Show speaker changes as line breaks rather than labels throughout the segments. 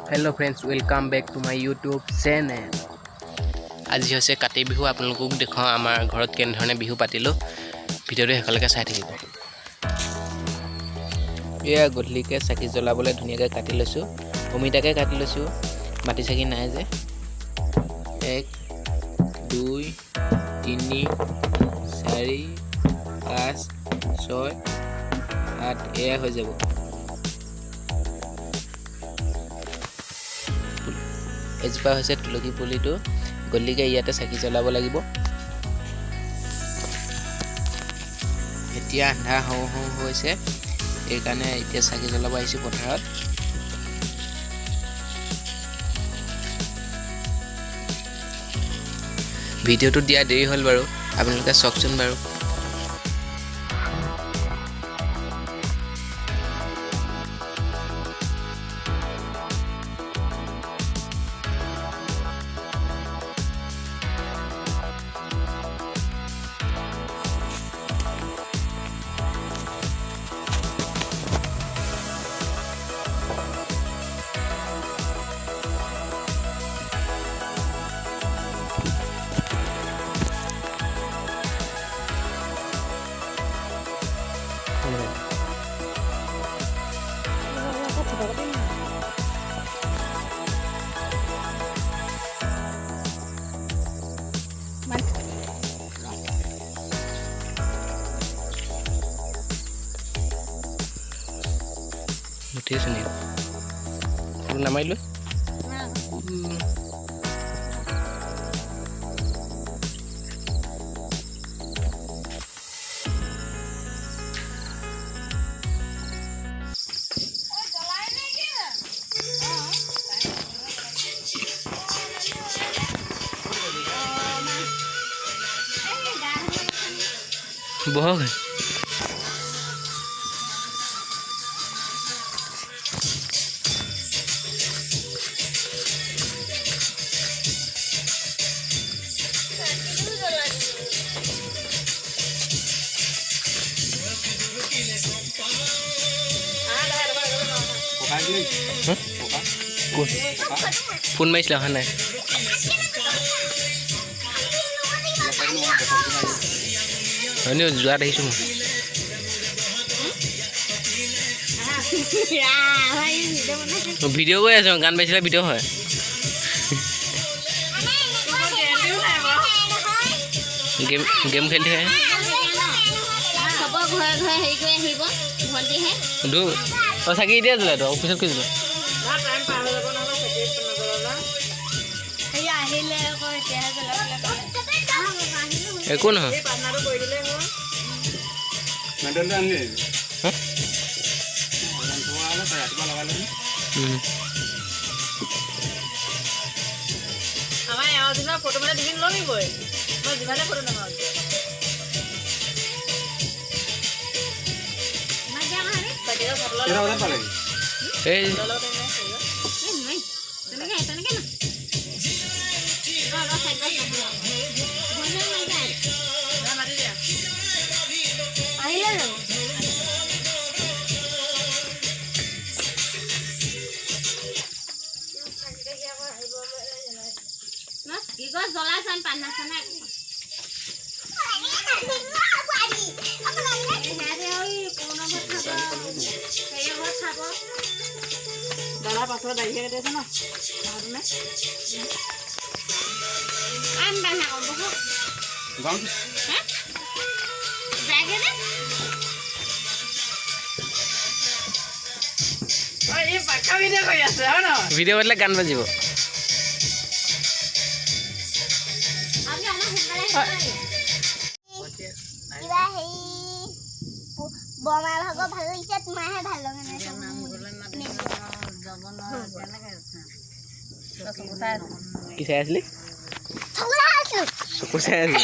Hello friends, welcome back to my YouTube channel. আজি হৈছে কাতি বিহু। আপোনালোকক দেখাওঁ আমাৰ ঘৰত কেনেধৰণে বিহু পাতিলোঁ। ভিডিঅ'টো শেষলৈকে চাই থাকিব। এয়া গধূলিকৈ চাকি জ্বলাবলৈ ধুনীয়াকৈ কাটি লৈছোঁ। অমিতাকে কাটি লৈছোঁ, মাটি চাকি নাই যে। 1 2 3 4 5 6 8 এয়া হৈ যাব। এজোপা হৈছে তুলসী পুলিটো, গলিকে ইয়াতে চাকি জ্বলাব লাগিব। এতিয়া আন্ধাৰ হওঁ হওঁ হৈছে, এইকাৰণে এতিয়া চাকি জ্বলাব আহিছোঁ পথাৰত। ভিডিঅ'টো দিয়া দেৰি হ'ল বাৰু, আপোনালোকে চাওকচোন বাৰু। ঠিক আছে নি নামাৰিলোঁ। বহক ফোন মাৰিছিলে অহা নাই। হয় নি, যোৱাত আহিছোঁ মই। ভিডিঅ' কৰি আছোঁ, গান পাইছিলে ভিডিঅ' হয়। গেম খেলি থাকে। চাকি এতিয়া দিলে তো পিছত কি দিলে একো নহয়।
ফটো মানে দিন লমিবই, মই যিমানে ফটো নামাৰো কি কয় জ্বলাই চান পান্না খানা দাদা পাছত আহি আছে ন
ভিডিঅ' পাতিলে গান বাজিব।
বমাৰ ভাগৰ ভাল লাগিছে, তোমাৰহে ভাল লগা নাই।
কি চাই আছিলি? চকু চাই আছিলি?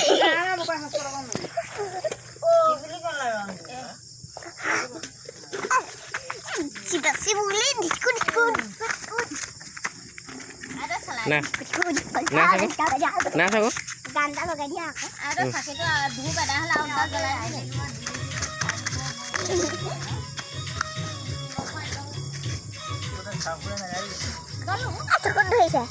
না থাকো
গানটা লগাই দিয়া আকৌ চাকিটো ধূপ এটা হ'লে আৰু এটা জ্বলাই চকুত ধৰিছে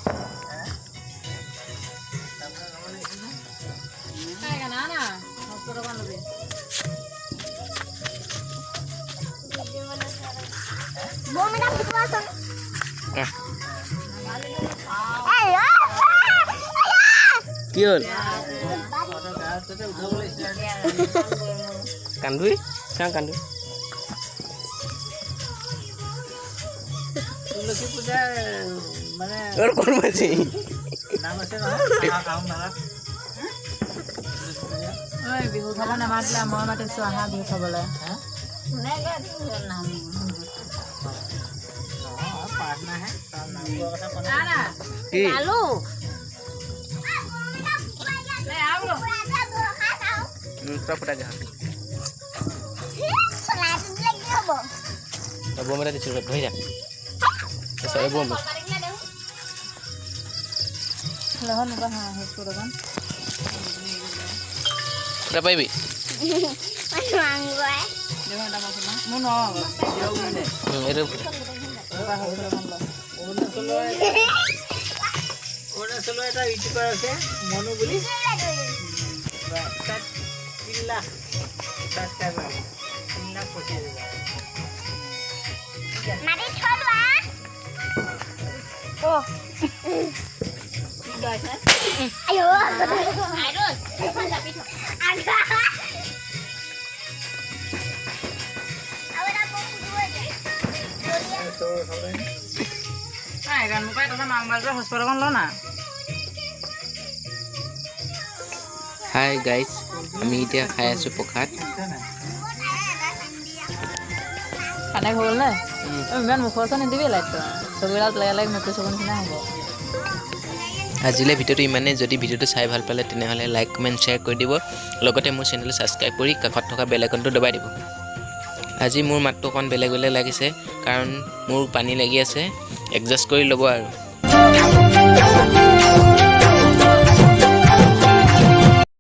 না না হস্পিটেল অকণ ল'বি
বৌ মানে ফুটুৱাচোন
কি হ'ল কান্দুই চাওঁ কান্দুই
তুলসী পূজা মানে
তোৰ কোন মাছি
নাম আছে নহয়
ঐ বিহু খাব নামাতিলে মই মাতিছোঁ আহা বিহু খাবলৈ
প্ৰাৰ্থনাহে তাৰ নাম লোৱাৰ কথা কোৱা
না না
কি
আলু
তই ফুটা যা
চলাইটো দিলে কি হ'ব
বম এটা দিছোঁ ধৰি যা চবে বম
লহন নকৰা হা হস্পিটেল অকণ
ফুটা পাৰিবি
মাংগই
দেউ এটা মছলা মোৰ নহয় দিয়ক বুলি দে
এইটো
হস্পিটেল অকণ ল
অৰুণাচলৰ এটা ইউটিউবাৰ আছে মনু বুলি তাত 3 লাখ ছাবস্ক্ৰাইবাৰ 3 লাখ 25,000
মাটি থলোৱা
কি গাইছে
আইও আইৰো এখন জাপি থ আগা আওৰা বৌ ফুটুৱাই দে
গান মুকাই তথা মাংবাজৰ হস্পিটেল অকণ ল না
হাই গাইজ আমি এতিয়া খাই আছোঁ প্ৰসাদ
কানেক্ট হৈ গ'ল নে ইমান মুখৰ ওচৰত নিদিবি লাইটটো চকুডাল লাগে লাগে মুখৰ চকুৰ নিচিনা হ'ব
আজিলৈ ভিডিঅ'টো ইমানেই যদি ভিডিঅ'টো চাই ভাল পালে তেনেহ'লে লাইক কমেণ্ট শ্বেয়াৰ কৰি দিব লগতে মোৰ চেনেলটো ছাবস্ক্ৰাইব কৰি কাষত থকা বেল আইকনটো দবাই দিব আজি মোৰ মাতটো অকণ বেলেগ বেলেগ লাগিছে কাৰণ মোৰ পানী লাগি আছে এডজাষ্ট কৰি ল'ব আৰু